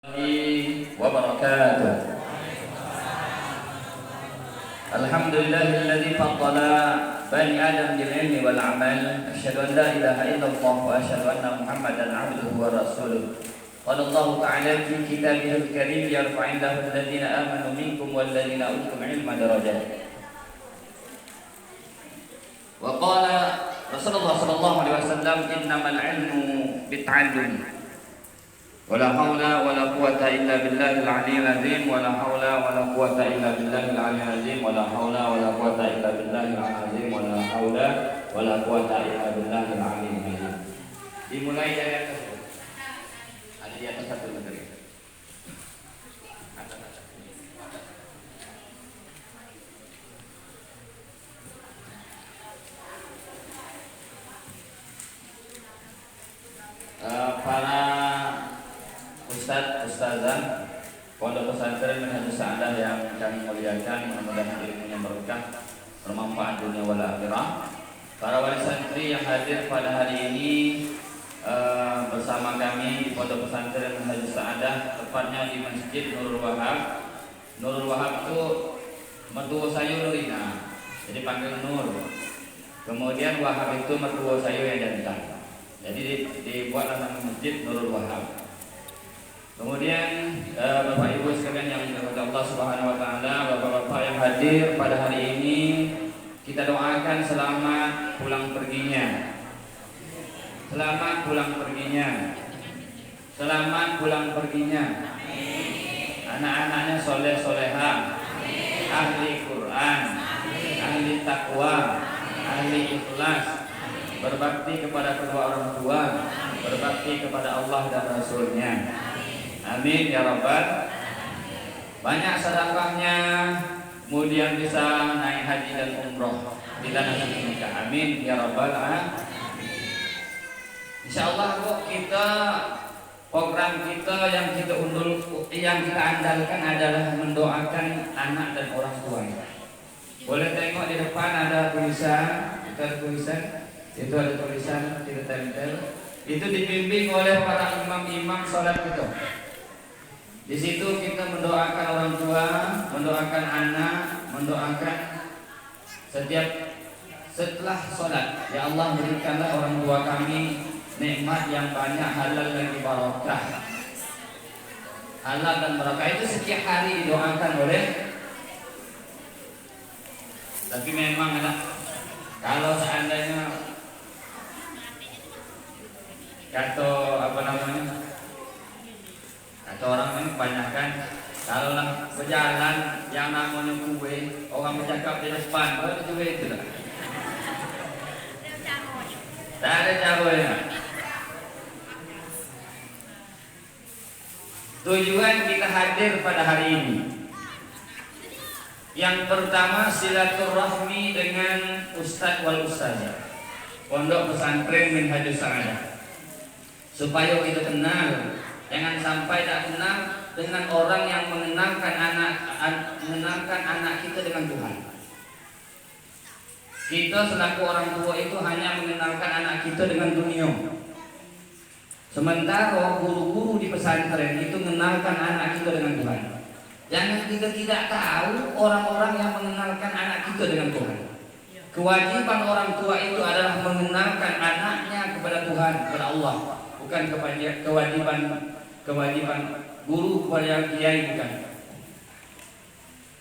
وبركاته. الحمد لله الذي فضل بني آدم بالعلم والعمل. أشهد أن لا إله إلا الله وأشهد أن محمدا عبده ورسوله. قال الله تعالى في كتابه الكريم يرفع الله الذين آمنوا منكم والذين أوتوا العلم درجات. وقال رسول الله صلى الله عليه وسلم إنما العلم بالتعلم ولا حول ولا قوة إلا بالله العلي العظيم ولا حول ولا قوة إلا بالله العلي العظيم ولا حول ولا قوة إلا بالله العلي العظيم ولا حول ولا قوة إلا بالله العلي العظيم. Dimulai dari atas. Ada di atas satu negeri. Para Ustazah Pondok Pesantren Minhajus Sa'adah yang kami muliakan, mudah-mudahan ilmunya berkah, bermanfaat dunia wal akhirah. Para wali santri yang hadir pada hari ini bersama kami di Pondok Pesantren Minhajus Sa'adah, tepatnya di Masjid Nurul Wahab. Nurul Wahab itu mertua saya Nurina, jadi panggil Nur. Kemudian Wahab itu mertua saya yang jantan, jadi dibuatlah nama Masjid Nurul Wahab. Kemudian Bapak Ibu sekalian yang dirahmati Allah Subhanahu wa taala, Bapak-bapak yang hadir pada hari ini, kita doakan selamat pulang perginya. Selamat pulang perginya. Selamat pulang perginya. Anak-anaknya soleh soleha, ahli Quran, ahli takwa, ahli ikhlas, berbakti kepada kedua orang tua, berbakti kepada Allah dan Rasulnya. Amin ya Rabbal. Banyak sedekahnya, kemudian bisa naik haji dan umroh bila nanti menikah. Amin ya Rabbal. Insyaallah kok kita program kita yang kita andalkan adalah mendoakan anak dan orang tua. Boleh tengok di depan ada tulisan, itu ada tulisan kita tempel. Itu dibimbing oleh para imam-imam salat kita. Di situ kita mendoakan orang tua, mendoakan anak, mendoakan setelah sholat. Ya Allah, berikanlah orang tua kami nikmat yang banyak, halal lagi barakah. Halal dan barakah itu setiap hari didoakan oleh. Tapi memang kalau seandainya kata orang ini kebanyakan kalau lah berjalan yang namanya kue, orang bercakap di depan, baru kue itu lah. Tak ada caranya. Tujuan kita hadir pada hari ini, yang pertama silaturahmi dengan Ustadz wal Ustazah Pondok Pesantren Minhajus Sa'adah, supaya kita kenal. Jangan sampai tak kenal dengan orang yang mengenalkan anak kita dengan Tuhan. Kita selaku orang tua itu hanya mengenalkan anak kita dengan dunia. Sementara guru-guru di pesantren itu mengenalkan anak kita dengan Tuhan. Jangan kita tidak tahu orang-orang yang mengenalkan anak kita dengan Tuhan. Kewajiban orang tua itu adalah mengenalkan anaknya kepada Tuhan, kepada Allah. Bukan kewajiban guru kepada kiai, bukan.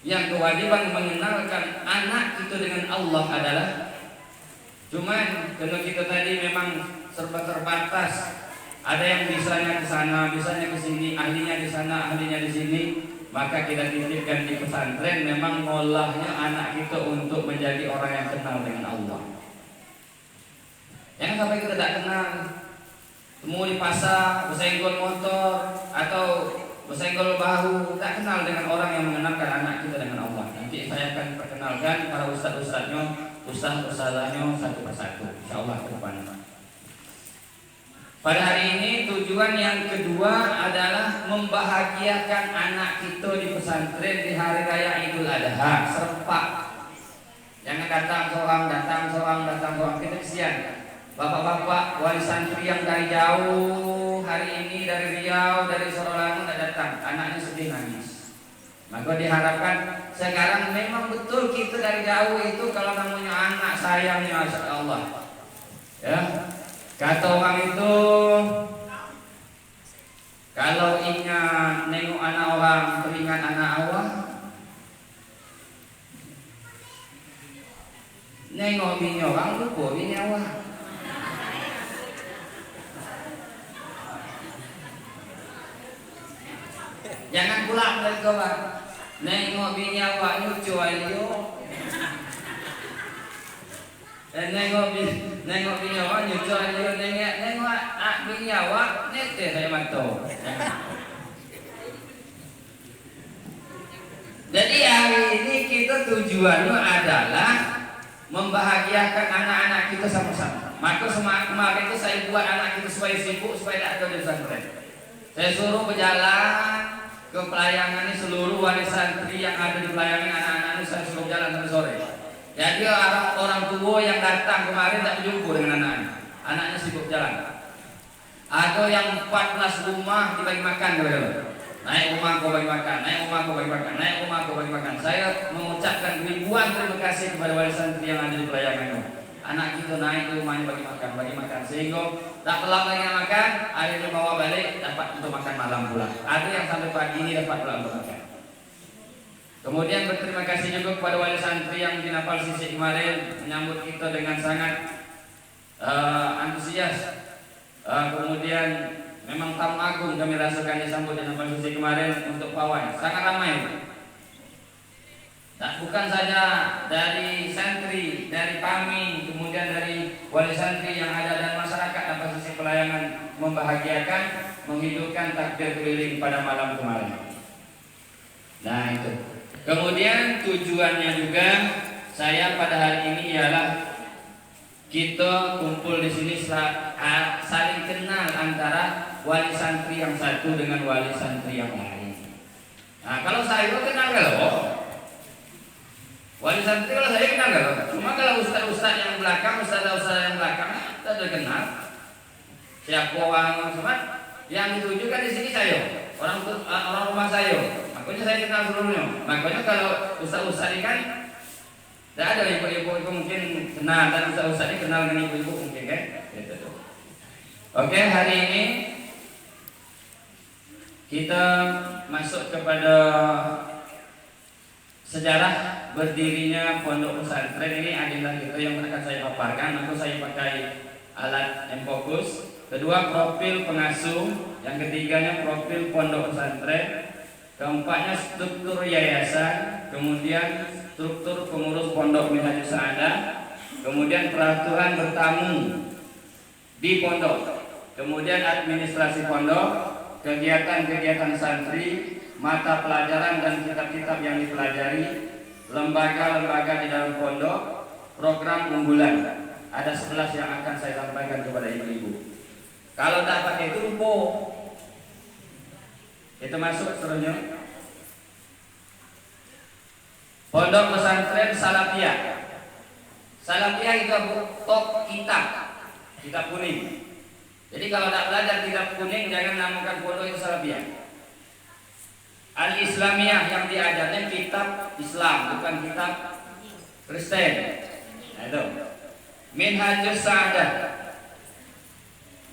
Yang kewajiban mengenalkan anak kita dengan Allah adalah, cuman karena kita tadi memang serba terbatas. Ada yang bisanya ke sana, bisanya ke sini, ahlinya di sana, ahlinya di sini. Maka kita titipkan di pesantren, memang ngolahnya anak kita untuk menjadi orang yang kenal dengan Allah. Jangan sampai kita tidak kenal. Temu di pasar, bersenggol motor atau bersenggol bahu, tak kenal dengan orang yang mengenalkan anak kita dengan Allah. Nanti saya akan perkenalkan para ustaz-ustaznya, ustaz-ustazahnya satu persatu, insyaallah ke depan. Pada hari ini tujuan yang kedua adalah membahagiakan anak kita di pesantren di hari raya Idul Adha, serempak. Jangan datang seorang, kita kesian. Bapak-bapak wali santri yang dari jauh hari ini dari Riau, dari Sorolangu tidak datang, anaknya sedih nangis. Maka diharapkan sekarang memang betul kita dari jauh itu kalau namanya anak sayangnya Masya Allah. Ya, kata orang itu kalau ingat nengok anak orang teringat anak Allah, nengok bini orang lupa bini Allah. Jangan pulang dari kawan. Nengok bini awak lucu ayo. Nengok bini awak lucu ayo. Nengok bini awak nete saya mantau. Jadi hari ini kita tujuannya adalah membahagiakan anak-anak kita sama-sama. Maka kemarin itu saya buat anak kita supaya sibuk supaya tidak ada di pesantren. Saya suruh berjalan ke pelayangan ini seluruh wali santri yang ada di pelayangan anak-anak ini saya suruh jalan sampai sore. Jadi orang tua yang datang kemarin tak berjumpa dengan anaknya sibuk jalan. Atau yang 14 rumah dibagi makan kepada naik rumah kau bagi makan, naik rumah kau bagi makan, naik rumah kau bagi makan. Saya mengucapkan ribuan terima kasih kepada wali santri yang ada di pelayangan ini. Anak kita naik ke rumahnya bagi makan sehingga tak telat lagi makan, akhirnya bawa balik dapat untuk makan malam pula. Ada yang sampai pagi ini dapat pula untuk makan. Kemudian berterima kasih juga kepada wali santri yang di Napal Sisi kemarin menyambut kita dengan sangat antusias. Kemudian memang tamu agung kami rasakan disambut di Napal Sisi kemarin untuk pawai, sangat ramai. Nah, bukan saja dari santri, dari kami, kemudian dari wali santri yang ada dan masyarakat dapat sisi pelayanan membahagiakan, menghidupkan takbir keliling pada malam kemarin. Nah itu. Kemudian tujuannya juga saya pada hari ini ialah kita kumpul di sini saling kenal antara wali santri yang satu dengan wali santri yang lain. Nah kalau saya kenal kalau wali santri kalau saya kenal kalau, cuma kalau ustaz-ustaz yang belakang, ustaz-ustaz yang belakang, kita sudah kenal. Siapa orang semua yang ditujukan di sini saya, orang rumah saya. Makanya saya kenal seluruhnya. Makanya kalau ustaz-ustaz ini kan, tidak ada ibu-ibu itu mungkin kenal dan ustaz-ustaz ini kenal dengan ibu-ibu mungkin kan? Gitu. Oke, hari ini kita masuk kepada sejarah berdirinya pondok pesantren ini adalah itu yang akan saya paparkan. Maka saya pakai alat M-Focus. Kedua profil pengasuh, yang ketiganya profil pondok pesantren, keempatnya struktur yayasan, kemudian struktur pengurus pondok Minhajus Sa'adah, kemudian peraturan bertamu di pondok, kemudian administrasi pondok, kegiatan-kegiatan santri, mata pelajaran dan kitab-kitab yang dipelajari, lembaga-lembaga di dalam pondok, program unggulan. Ada 11 yang akan saya sampaikan kepada ibu-ibu. Kalau tak pakai itu lupa. Itu masuk seterusnya. Pondok pesantren Salafiyah. Salafiyah itu top kitab kuning. Jadi kalau tak belajar kitab kuning jangan namakan pondok itu Salafiyah. Al-Islamiyah yang diajarnya kitab Islam, bukan kitab Kristen. Nah itu. Minhajus Sa'adah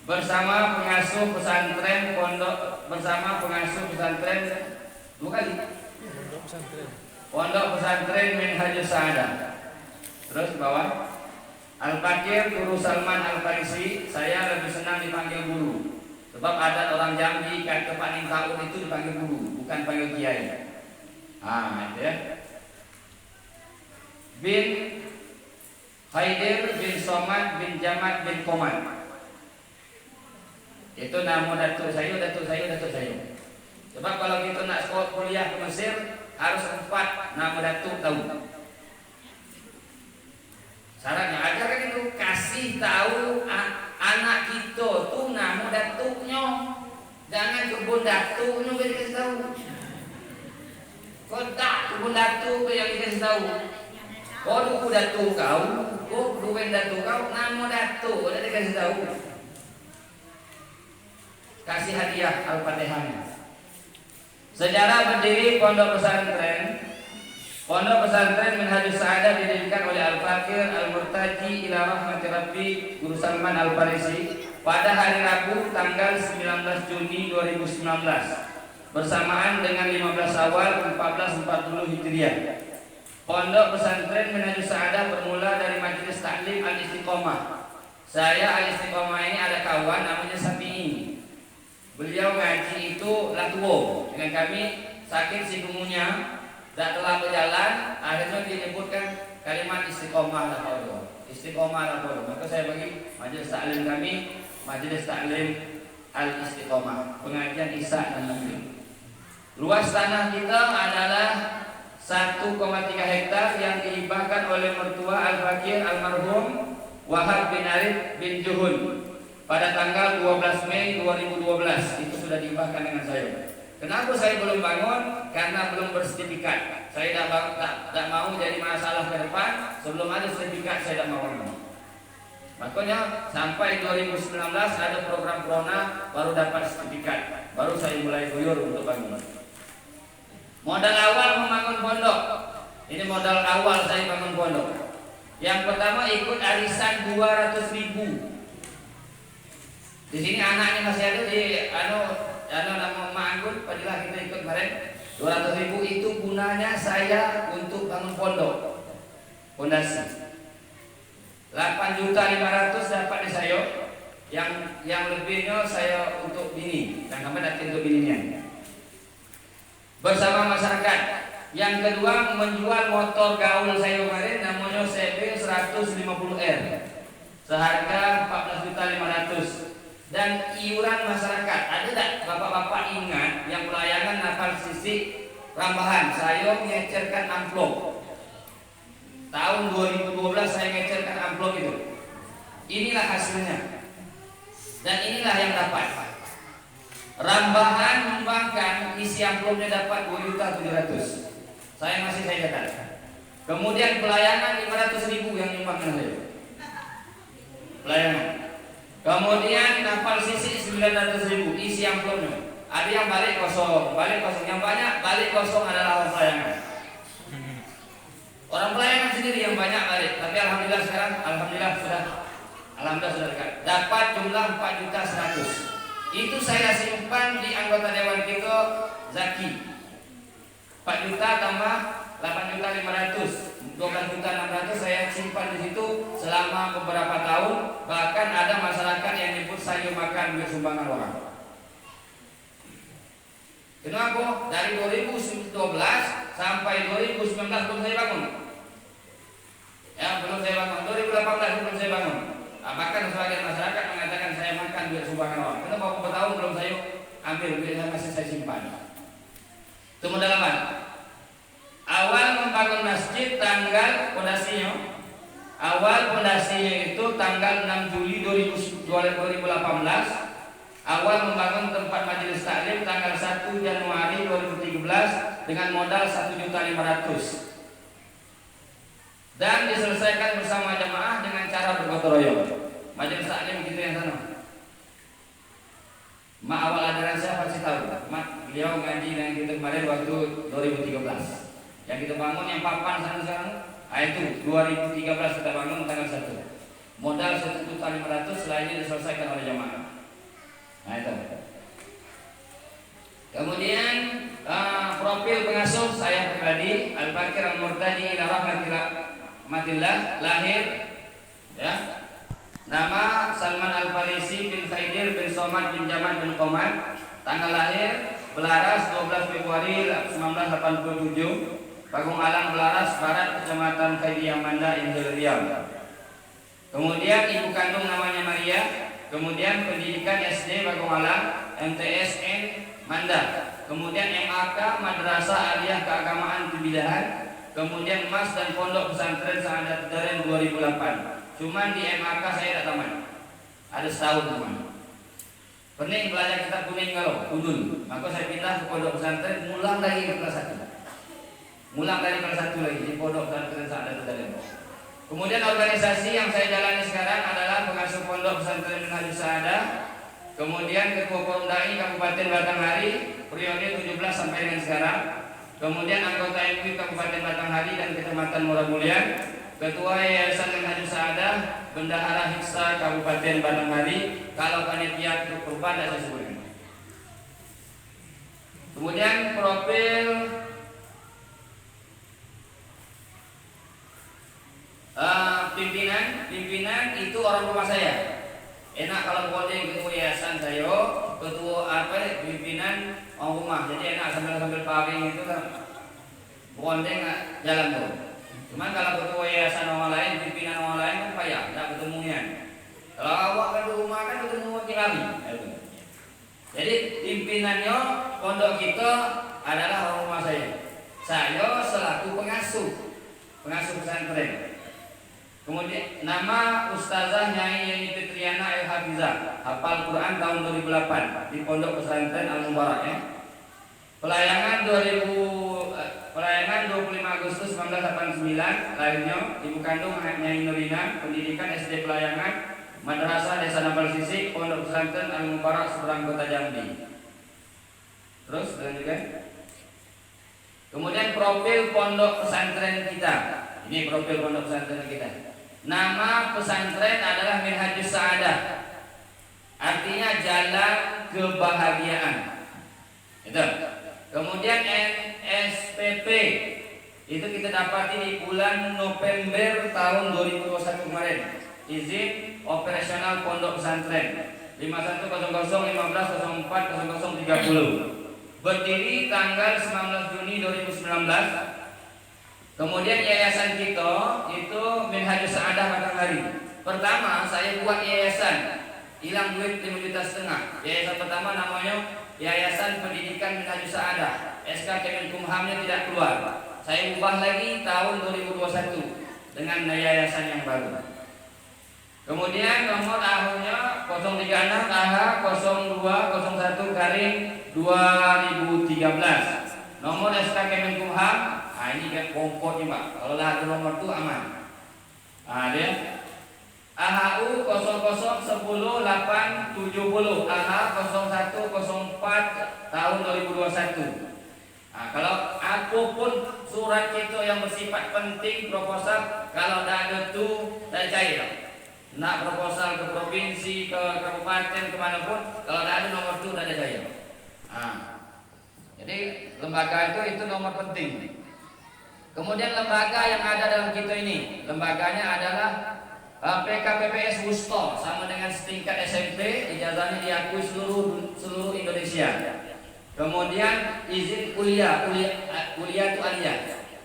bersama pengasuh pesantren pondok, bersama pengasuh pesantren pondok pesantren Minhajus Sa'adah. Terus ke bawah Al-Fakir Guru Salman Al-Farisi. Saya lebih senang dipanggil guru, sebab ada orang Jambi kata Pak Ningkaun itu dipanggil guru, bukan panggil kiai. Itu ya. Bin Haidir bin Somad bin Jamat bin Komad. Itu nama datuk saya. Sebab kalau kita nak sekolah kuliah ke Mesir harus 4 nama datuk tahu. Syaratnya ajarkan itu, kasih tahu anak kita tuh nama datuknya. Jangan kebun datuknya yang dikasih tahu. Kotak kebun datuk yang dikasih tahu. Oh duku datuk kau, duwen datuk kau, nama datuk udah dikasih tahu. kasih hadiah Al-Fatihahnya. Sejarah berdiri Pondok Pesantren Minhajus Sa'adah didirikan oleh Al-Fakir Al-Murtaji ila rahmati Rabbi Guru Salman Al-Farisi pada hari Rabu tanggal 19 Juni 2019 bersamaan dengan 15 Awal 1440 Hijriah. Pondok Pesantren Minhajus Sa'adah bermula dari Majelis Taklim Al-Istiqomah. Saya Al-Istiqomah ini ada kawan namanya Sapi'i. Beliau ngaji itu latuo dengan kami sakit singgungunya, tak telah berjalan, akhirnya disebutkan kalimat istiqomah lah kalau istiqomah lah kalau. Maka saya bagi majelis taklim kami, majelis taklim Al-Istiqomah, pengajian Isya dan Maghrib. Luas tanah kita adalah 1,3 hektar yang dihibahkan oleh mertua Al-Fakir Almarhum Wahab bin Arif bin Juhun pada tanggal 12 Mei 2012. Itu sudah dihibahkan dengan saya. Kenapa saya belum bangun? Karena belum bersertifikat. Saya tidak mau jadi masalah ke depan. Sebelum ada sertifikat saya tidak mau bangun. Makanya sampai 2019 ada program corona baru dapat sertifikat. Baru saya mulai guyur untuk bangun. Modal awal membangun pondok. Ini modal awal saya bangun pondok. Yang pertama ikut arisan 200.000. Di sini anaknya masih ada di nama Mak Anggun, padilah kita ikut kemarin. 200.000 itu gunanya saya untuk bangun pondok, fondasi. 8.500.000 dapat di saya. Yang lebihnya saya untuk bini dan kami nanti untuk bininya. Bersama masyarakat. Yang kedua menjual motor gaul saya kemarin namanya CB 150R seharga 14.500.000. Dan iuran masyarakat. Ada tak bapak-bapak ingat yang pelayanan Nafal Sisi Rambahan? Saya ngecerkan amplop. Tahun 2012 saya ngecerkan amplop itu. Inilah hasilnya. Dan inilah yang dapat. Rambahan menyumbangkan isi amplopnya dapat 2.700.000. Saya catat. Kemudian pelayanan 500.000 yang nyumbangkan saya. Pelayanan. Kemudian Nafal Sisi 900.000 isi amplopnya. Ada yang balik kosong. Yang banyak balik kosong adalah orang pelayanan. Orang pelayanan sendiri yang banyak balik. Tapi alhamdulillah sekarang sudah dekat. Dapat jumlah 4.100.000. Itu saya simpan di anggota dewan kita Zaki. 4 juta tambah 8.500.000, 12.600.000 saya simpan di situ selama beberapa tahun. Bahkan ada masyarakat yang nyebut saya makan duit sumbangan orang. Kenapa? Dari 2012 sampai 2019 belum saya bangun. Belum saya bangun. 2018 belum saya bangun. Bahkan sebagian masyarakat mengatakan saya makan duit sumbangan orang. Kenapa beberapa tahun belum saya ambil duit yang masih saya simpan. Itu modal apa? Awal membangun masjid tanggal pondasinya. Awal pondasinya itu tanggal 6 Juli 2018. Awal membangun tempat majelis taklim tanggal 1 Januari 2013 dengan modal 1.500.000. Dan diselesaikan bersama jamaah dengan cara bergotong royong. Majelis taklim gitu yang sana. Mak awal ajaran saya pasti tahu. Mak beliau ngaji dengan kita kemarin waktu 2013. Yang kita bangun yang papan sana sekarang, itu 2013 kita bangun tanggal 1. Modal 1.500.000 selainnya diselesaikan oleh jamaah. Nah itu. Kemudian profil pengasuh saya pribadi Al-Fakir Al-Murtaji ila rahmatillah, lahir ya. Nama Salman Al-Farisi bin Khaidir bin Somad bin Jamal bin Qomad. Tanggal lahir Belaras 12 Februari 1987. Pagung Alang Belaras Barat, Kecamatan Khairiyah Manda, Injil Riau. Kemudian ibu kandung namanya Maria. Kemudian pendidikan SD Pagung Alang, MTSN Manda. Kemudian MAK Madrasah Aliyah Keagamaan Kebidahan. Kemudian Mas dan Pondok Pesantren Sa'adat Daren 2008. Cuman di MAK saya tidak tamat. Ada setahun cuman. Pening belajar kitab kuning kalau udun. Maka saya pindah ke Pondok Pesantren, mulang lagi ke kelas 1. Mulang dari kelas 1 lagi di Pondok Pesantren Sa'adat Daren. Kemudian organisasi yang saya jalani sekarang adalah pengasuh Pondok Pesantren Minhajus Sa'adah. Kemudian Ketua Forum Dai Kabupaten Batanghari periode 17 sampai dengan sekarang. Kemudian anggota MUI Kabupaten Batanghari dan Kecamatan Muaramulian, Ketua Yayasan Minhajus Sa'adah, Bendahara Hiksa Kabupaten Batanghari. Kalau panitia kurban tidak saya sebutkan. Kemudian profil pimpinan itu orang rumah saya. Enak kalau bonding ketua yayasan saya, ketua pimpinan orang rumah. Jadi enak sambil pawing itu kan bonding jalan tuh. Cuman kalau ketua yayasan orang lain, pimpinan orang lain kan payah, tidak ketemuan. Kalau awak kan di rumah kan ketemu wakil kami. Jadi pimpinannya pondok kita adalah orang rumah saya. Saya selaku pengasuh pesantren. Kemudian nama Ustazah Nyai Yeni Fitriana El Hafizah, hafal Quran tahun 2008 di Pondok Pesantren Al Mubarak ya. Pelayangan 25 Agustus 1989, lahirnya Ibu kandung Nyai Nurina, pendidikan SD Pelayangan, Madrasah Desa Nambal Sisik, Pondok Pesantren Al Mubarak seberang Kota Jambi. Terus lanjutkan. Kemudian profil pondok pesantren kita. Ini profil pondok pesantren kita. Nama pesantren adalah Minhajus Sa'adah. Artinya jalan kebahagiaan. Itu. Kemudian NSPP itu kita dapati di bulan November tahun 2021 kemarin. Izin operasional pondok pesantren 510015040030. Berdiri tanggal 19 Juni 2019. Kemudian yayasan kita itu Minhajus Sa'adah Batanghari. Pertama saya buat yayasan, hilang duit 5,5 juta. Yayasan pertama namanya Yayasan Pendidikan Minhajus Sa'adah. SK Kemenkumhamnya tidak keluar. Saya ubah lagi tahun 2021 dengan yayasan yang baru. Kemudian nomor tahunnya 036 AH 0201 garing 2013. Nomor SK Kemenkumham. Nah ini kan pokoknya Pak. Kalau ada nomor itu aman. Nah dia AHU 0010870 AH 0104 tahun 2021. Nah, kalau apapun surat itu yang bersifat penting proposal, kalau tidak ada itu tidak cair. Nak proposal ke provinsi, ke kabupaten, kemanapun, kalau tidak ada nomor itu tidak ada cair. Nah, jadi lembaga itu nomor penting. Kemudian lembaga yang ada dalam kita ini, lembaganya adalah PKPPS Wusto, sama dengan setingkat SMP, ijazahnya diakui seluruh Indonesia. Kemudian izin kuliah itu aliyah.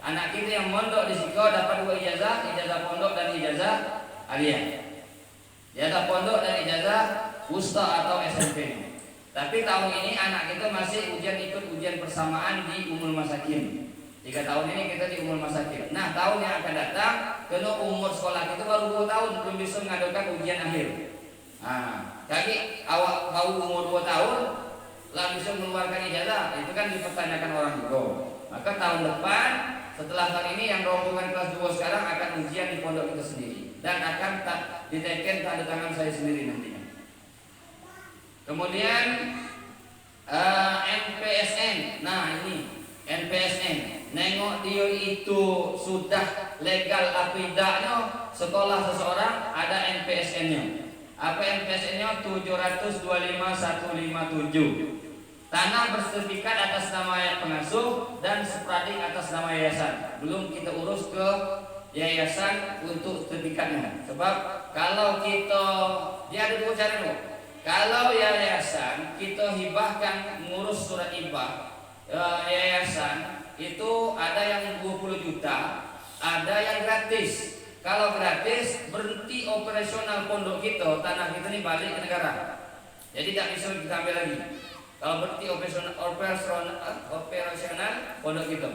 Anak kita yang mondok di Siko dapat 2 ijazah pondok dan ijazah aliyah. Ijazah pondok dan ijazah Wusto atau SMP. Tapi tahun ini anak kita masih ikut ujian persamaan di Umul Masakin. 3 tahun ini kita di Umul Masakin. Nah tahun yang akan datang, kena umur sekolah kita baru 2 tahun belum bisa mengadakan ujian akhir. Nah, jadi awak baru umur 2 tahun lah bisa mengeluarkan ijazah, itu kan dipertanyakan orang juga. Maka tahun depan setelah tahun ini yang rombongan kelas 2 sekarang akan ujian di pondok kita sendiri dan akan diteken tanda tangan saya sendiri nantinya. Kemudian NPSN. Nah ini NPSN. Nengok dia itu sudah legal apa tidaknya sekolah seseorang ada NPSN-nya. Apa NPSN-nya? 725.157. Tanah bersertifikat atas nama pengasuh dan sprading atas nama yayasan. Belum kita urus ke yayasan untuk sertifikatnya. Sebab kalau kita dia ada 2 cara loh. Kalau yayasan kita hibahkan ngurus surat hibah yayasan itu ada yang 20 juta, ada yang gratis. Kalau gratis berhenti operasional pondok kita, tanah kita ini balik ke negara. Jadi tidak bisa kita ambil lagi. Kalau berhenti operasional pondok kita.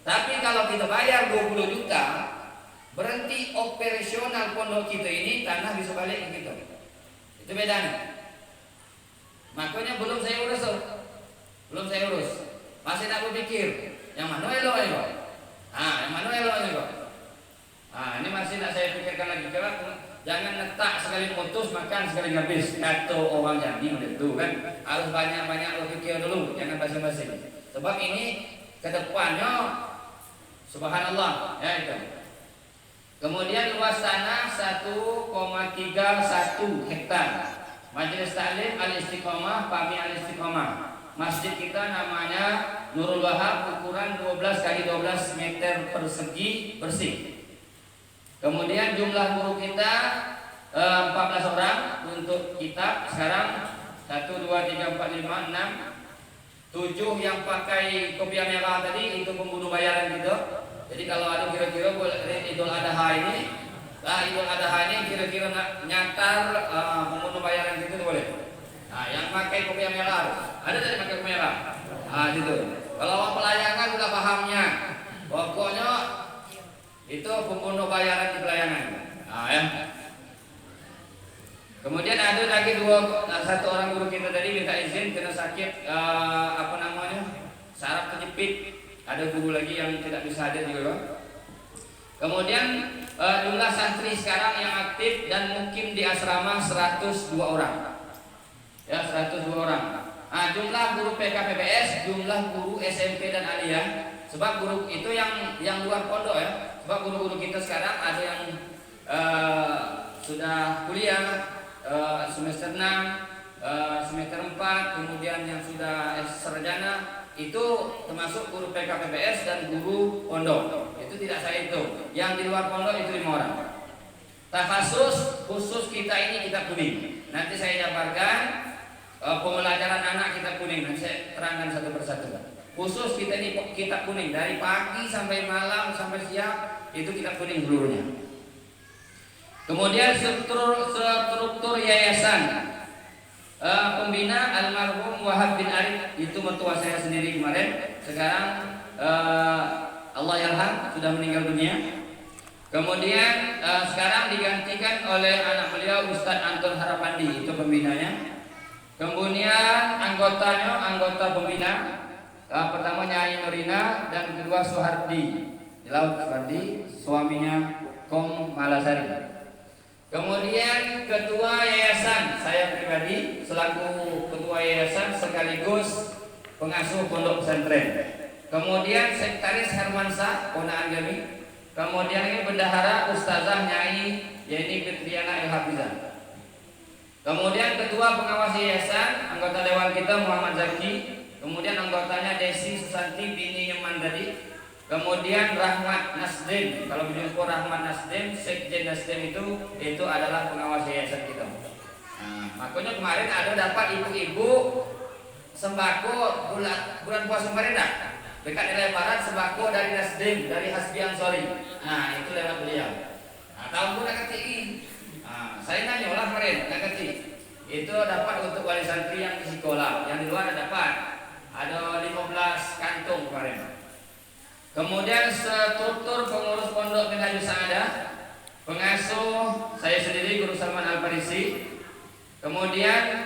Tapi kalau kita bayar 20 juta, berhenti operasional pondok kita ini, tanah bisa balik ke kita. Itu bedanya. Makanya belum saya urus. Masih tak berpikir yang mana elok. Yang mana elok. Ini masih tak saya pikirkan lagi. Karena Jangan letak sekali putus, makan sekali habis. Kata orang Jambi begitu kan. Harus banyak-banyak berpikir dulu, jangan basi-basi. Sebab ini ke depannya subhanallah ya itu. Kemudian luas tanah 1,31 hektar. Majelis Taklim Al-Istiqomah, Pami Al-Istiqomah. Masjid kita namanya Nurul Wahab, ukuran 12 kali 12 meter persegi bersih. Kemudian jumlah guru kita 14 orang untuk kitab sekarang 1, 2, 3, 4, 5, 6, 7 yang pakai kopiah merah tadi itu pembunuh bayaran gitu. Jadi kalau ada kira-kira Idul Adha ini, Idul Adha ini kira-kira nyatar pembunuh bayaran gitu boleh. Nah, yang pakai kopiah merah ada tadi pakai kopiah merah. Gitu. Kalau orang pelayangan sudah pahamnya, pokoknya itu pembunuh bayaran di pelayanan. Ya. Kemudian ada lagi satu orang guru kita tadi minta izin karena sakit saraf kejepit. Ada guru lagi yang tidak bisa hadir juga. Kemudian jumlah santri sekarang yang aktif dan mungkin di asrama 102 orang. Ya, 102 orang. Jumlah guru PKPBS, jumlah guru SMP dan aliyah. Sebab guru itu yang luar pondok ya. Sebab guru-guru kita sekarang ada yang sudah kuliah semester 6, semester 4, kemudian yang sudah sarjana itu termasuk guru PKPBS dan guru pondok. Itu tidak saya itu. Yang di luar pondok itu 5 orang. Takhasus khusus kita ini kitab kuning. Nanti saya jabarkan pembelajaran anak kitab kuning. Nanti saya terangkan satu persatu. Khusus kita ini kitab kuning dari pagi sampai malam sampai siang itu kitab kuning seluruhnya. Kemudian struktur yayasan pembina almarhum Wahab bin Arif itu mertua saya sendiri kemarin. Sekarang Allah yarham sudah meninggal dunia. Kemudian sekarang digantikan oleh anak beliau Ustadz Anton Harapandi itu pembinanya. Kemudian anggota pembina pertama Nyai Nurina dan kedua Soehardi Laut Soehardi, suaminya Kom Malasari. Kemudian ketua yayasan saya pribadi selaku ketua yayasan sekaligus pengasuh pondok pesantren. Kemudian sekretaris Hermansyah ponaan kami. Kemudian ini bendahara Ustazah Nyai yaitu Fitriana El-Hafizah. Kemudian ketua pengawas yayasan anggota dewan kita Muhammad Zaki. Kemudian anggotanya Desi Susanti bini Nyeman tadi. Kemudian Rahmat Nasdim. Kalau beliau Rahmat Nasdim, Sekjen Nasdim itu adalah pengawas yayasan kita. Makanya kemarin ada dapat ibu-ibu sembako bulan puasa kemarin dah. Dekat nilai barat sembako dari Nasdim, dari Hasbi Ansori. Itu lewat beliau. Tahun pun nak keti. Saya nanya lah kemarin, nak keti. Itu dapat untuk wali santri yang di sekolah, yang di luar dapat. Ada 15 kantung kemarin. Kemudian struktur pengurus pondok Minhajus Sa'adah, pengasuh saya sendiri Guru Salman Al-Farisi. Kemudian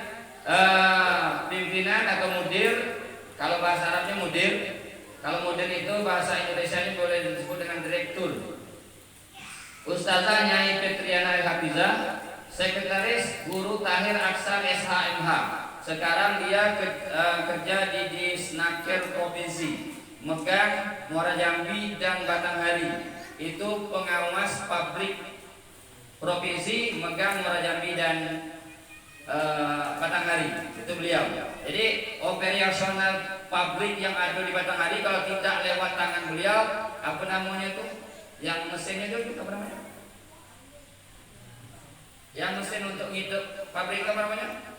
pimpinan atau mudir, kalau bahasa Arabnya mudir. Kalau mudir itu bahasa Indonesia ini boleh disebut dengan direktur. Ustazah Nyai Fitriana El-Hafizah, sekretaris Guru Tahir Aksar SHMH. Sekarang dia kerja di Disnaker Provinsi, megang Muara Jambi dan Batanghari. Itu pengawas pabrik provinsi, megang Muara Jambi dan Batanghari. Itu beliau. Jadi operasional pabrik yang ada di Batanghari kalau tidak lewat tangan beliau, apa namanya itu? Yang mesinnya itu apa namanya? Yang mesin untuk ngidup pabrik apa namanya?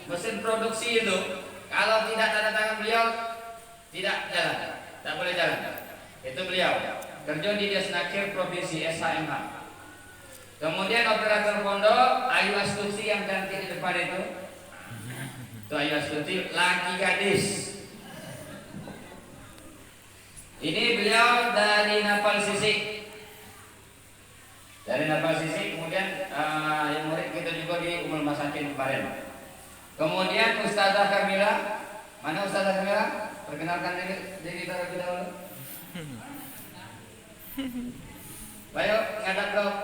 Mesin produksi itu kalau tidak tanda tangan beliau tidak jalan, tidak boleh jalan. Itu beliau kerja di Disnaker Provinsi SHMH. Kemudian operator pondok Ayu Astuti yang cantik di depan itu Ayu Astuti laki gadis. Ini beliau dari Napal Sisik. Kemudian yang murid kita juga di Umul Masakin kemarin. Kemudian Ustazah Kamila. Mana Ustazah Kamila? Perkenalkan diri terlebih dahulu. Ayo ngadap dong.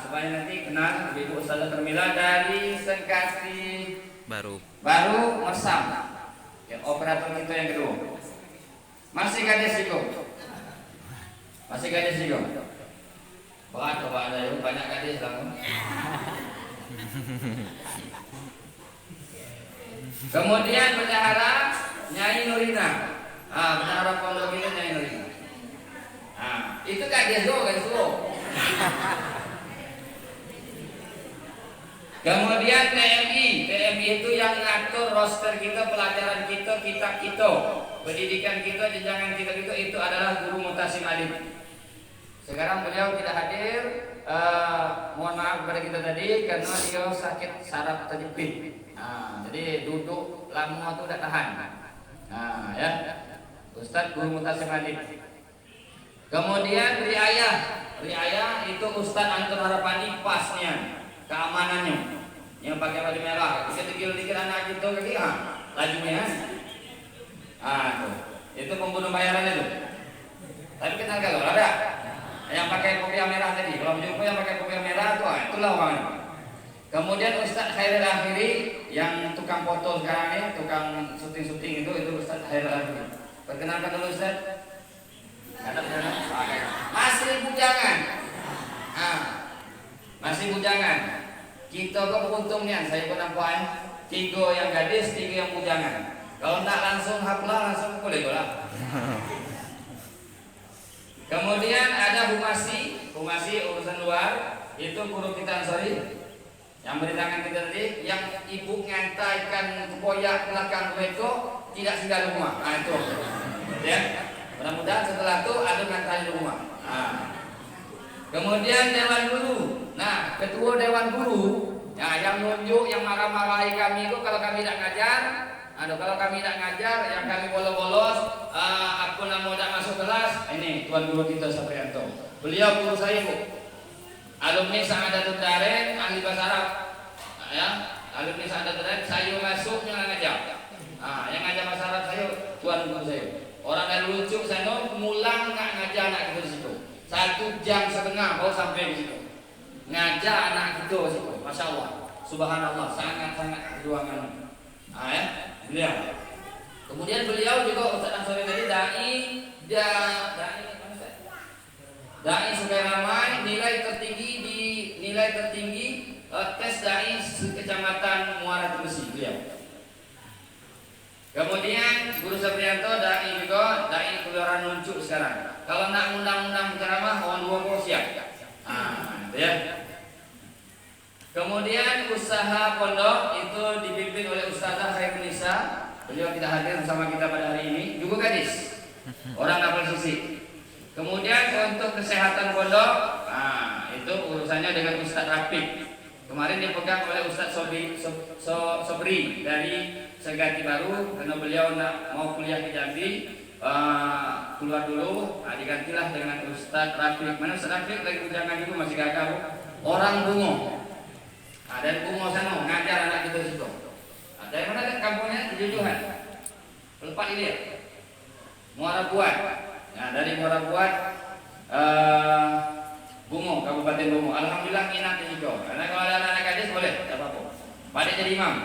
Supaya nanti kenal Ibu Ustazah Termila dari Sengkasi baru Mersam. Yang operator kita yang kedua. Masih gadis juga. Masih gadis juga. Coba ada yang banyak gadis lah. Kemudian bendahara Nyai Nurina. Bendahara pondok ini Nyai Nurina. Itu gadis lo. Kemudian TMI itu yang ngatur roster kita, pelajaran kita, kitab kita, pendidikan kita, jenjangan kita itu adalah Guru Mutasim Alif. Sekarang beliau tidak hadir, mohon maaf kepada kita tadi karena dia sakit saraf terjepit. Jadi duduk lama itu tidak tahan. Ya, Ustadz Guru Mutasim Alif. Kemudian Riayah itu Ustadz Anton Harapani pasnya, keamanannya, yang pakai baju merah. Dikit anak itu lagi, lajunya. Tuh. Itu pembunuh bayaran itu. Tapi kenal kalau ada yang pakai kopiah merah tadi. Kalau jumpa yang pakai kopiah merah itulah orangnya. Kemudian Ustadz Khairul Akhiri yang tukang foto sekarang ini, tukang syuting itu Ustadz Khairul Akhiri. Perkenalkan dulu Ustadz. Masih bujangan. Masih bujangan. Kita kok beruntungnya, saya pernah puan 3 yang gadis, 3 yang bujangan. Kalau tak langsung haflah langsung boleh lah. Kemudian ada Humasi urusan luar, itu guru kita sorry, yang beri tangan kita tadi, yang ibu ngantaikan kepoyak belakang mereka tidak singgah rumah. Itu, ya. Mudah-mudahan setelah itu ada ngantai di rumah. Kemudian Dewan Guru. Ketua Dewan Guru, yang nunjuk, yang marah-marahi kami itu kalau kami tidak ngajar. Kalau kami tidak ngajar, yang kami bolos-bolos, aku nama tidak masuk kelas. Ini Tuan Guru kita Saprianto. Beliau guru saya Bu. Alumni Sa'adatul Daren, ahli bahasa Arab. Alumni Sa'adatul Daren, saya masuk yang ngajar. Yang ngajar bahasa Arab saya Tuan Guru saya. Orang yang lucu saya mulang nggak ngajar anak kita di situ. 1,5 jam baru sampai di situ. Ngajar anak kita di situ. Masya Allah, Subhanallah, sangat-sangat perjuangan. Beliau. Kemudian beliau juga Ustaz Ansori tadi dai Sungai Ramai, nilai tertinggi tes dai Kecamatan Muara Tembesi beliau. Kemudian Guru Saprianto dai Kelurahan Nuncuk sekarang. Kalau nak undang-undang ceramah mohon 20 siap. Ya. Kemudian usaha pondok itu dipimpin oleh Ustazah Khairunisa. Beliau tidak hadir bersama kita pada hari ini. Juga gadis, orang kapal sisi. Kemudian untuk kesehatan pondok, itu urusannya dengan Ustaz Rafiq. Kemarin dipegang oleh Ustaz Sobri dari Segati Baru karena beliau mau kuliah di Jambi. Keluar dulu, digantilah dengan Ustaz Rafiq. Mana Ustaz Rafiq lagi ujangan juga masih gagal. Orang Bungo. Dari Bungo sana ngajar anak kita situ. Dari mana kan kampungnya? Jujuhan. Lepas ini ya. Muara Buat. Dari Muara Buat Bungo, Kabupaten Bungo. Alhamdulillah minat juga. Karena kalau ada anak gadis boleh, tidak apa-apa. Pada jadi imam.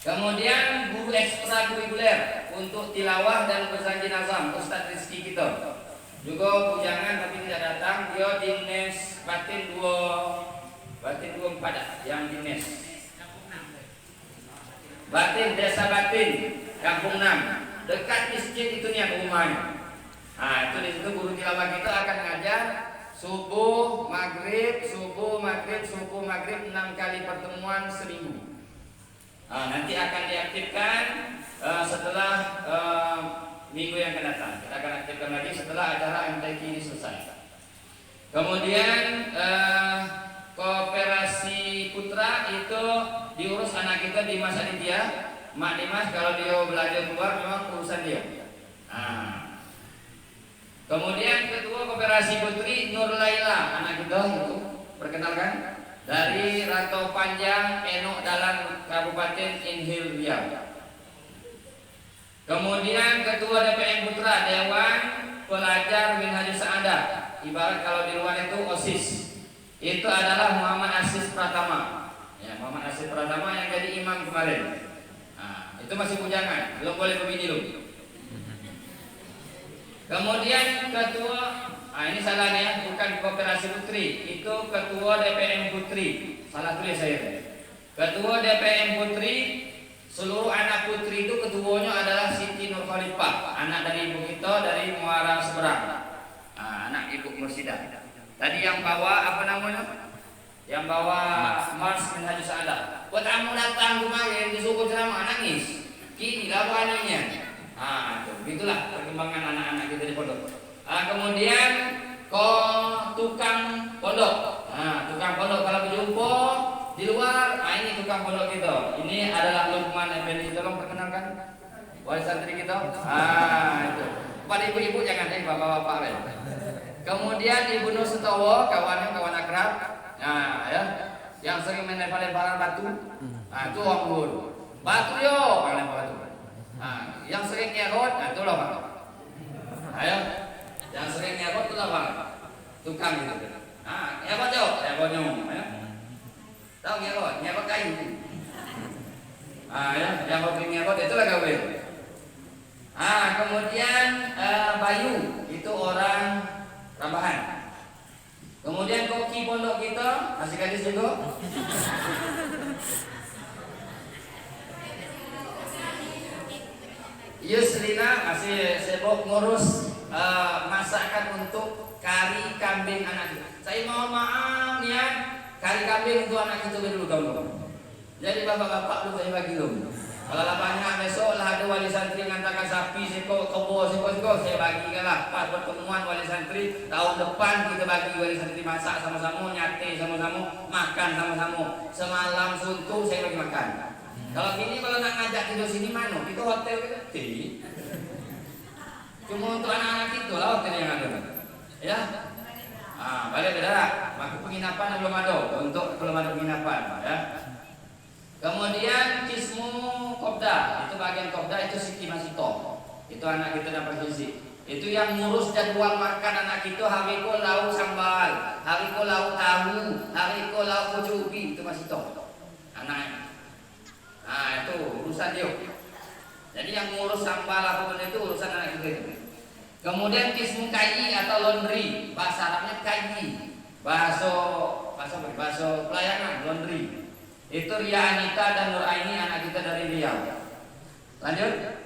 Kemudian guru ekstrakurikuler untuk tilawah dan bersanji nazam Ustadz Rizki kita. Juga bujangan tapi tidak datang. Dia di Nes Batin 24 yang di Nes. Batin, Desa Batin, Kampung 6. Dekat masjid itu nih rumahnya. Itu di situ guru tilawah kita akan ngajar subuh, maghrib, 6 kali pertemuan seminggu. Nanti akan diaktifkan setelah minggu yang akan datang. Kita akan aktifkan lagi setelah acara MTQ ini selesai. Kemudian Koperasi Putra itu diurus anak kita Dimas Aditya. Mak Dimas kalau dia belajar keluar memang urusan dia. Kemudian ketua Koperasi Putri Nur Laila, anak kita itu perkenalkan dari Rantau Panjang Enok Dalam Kabupaten Inhil Riau. Kemudian ketua DPM Putra Dewan Pelajar Minhajus Sa'adah, ibarat kalau di luar itu OSIS, itu adalah Muhammad Asis Pratama. Ya, Muhammad Asis Pratama yang jadi imam kemarin. Nah, itu masih bujangan, belum boleh berbini loh. Kemudian ketua, ini salah ya, bukan Koperasi Putri, itu ketua DPM Putri. Salah tulis saya. Ketua DPM Putri, seluruh anak putri itu ketuanya adalah Siti Nur Khalifah, anak dari ibu kita dari Muara Seberang. Anak ibu Mursidah. Tadi yang bawa apa namanya? Yang bawa Mars Minhajus Sa'adah. Buat kamu datang kemarin disuruh ceramah nangis. Kini lah waninya. Begitulah perkembangan anak-anak kita di pondok. Kemudian tukang pondok. Tukang pondok kalau berjumpa di luar, ini tukang pondok kita. Ini adalah Lukman Effendi. Tolong perkenalkan wali santri kita. Itu. Pada ibu-ibu jangan bapak-bapak. Kemudian Ibu Nur Setowo, kawan akrab. Ya, yang sering melempar-lemparan batu. Itu Om Gun. Batu yo, lempar batu. Yang sering ngerot, itu loh Pak. Ayo, yang sering ngerot itu loh Pak. Tukang gitu. Ngerot yo, ngerot nyong. Tahu ngerot kayu. Ya, yang hobi ngerot itu lah gawe. Kemudian Bayu itu orang Rambahan. Kemudian koki pondok kita masih gadis juga. Yuslina masih sibuk ngurus masakan untuk kari kambing anak kita. Saya mohon maaf ya, kari kambing untuk anak kita dulu dong. Jadi bapak-bapak lu saya bagi dong. Kalau lapangnya besok lah ada wali santri ngantarkan sapi, seko, kebo, seko, saya bagikan lah. Pas pertemuan wali santri tahun depan kita bagi wali santri masak sama-sama, nyate sama-sama, makan sama-sama. Semalam suntuk saya bagi makan. Kalau gini kalau nak ngajak tidur sini mana? Kita hotel kita cuma untuk anak-anak itu lah hotel yang ada. Ya. Balik beda. Maka penginapan belum ada. Untuk belum ada penginapan, ya. Kemudian Kismu Kopda, itu bagian Kopda itu Siti Masito. Itu anak kita dapat gizi. Itu yang ngurus jadwal makan anak itu, hari ko lauk sambal, hari ko lauk tahu, hari ko lauk kucupi, itu Masito. Anaknya. Itu urusan dia. Jadi yang ngurus sambal apapun itu urusan anak kita. Kemudian Kismu Kayi atau laundry, bahasa Arabnya kayi. Bahasa pelayanan laundry. Itu Ria Anita dan Nur Aini anak kita dari Riau. Lanjut.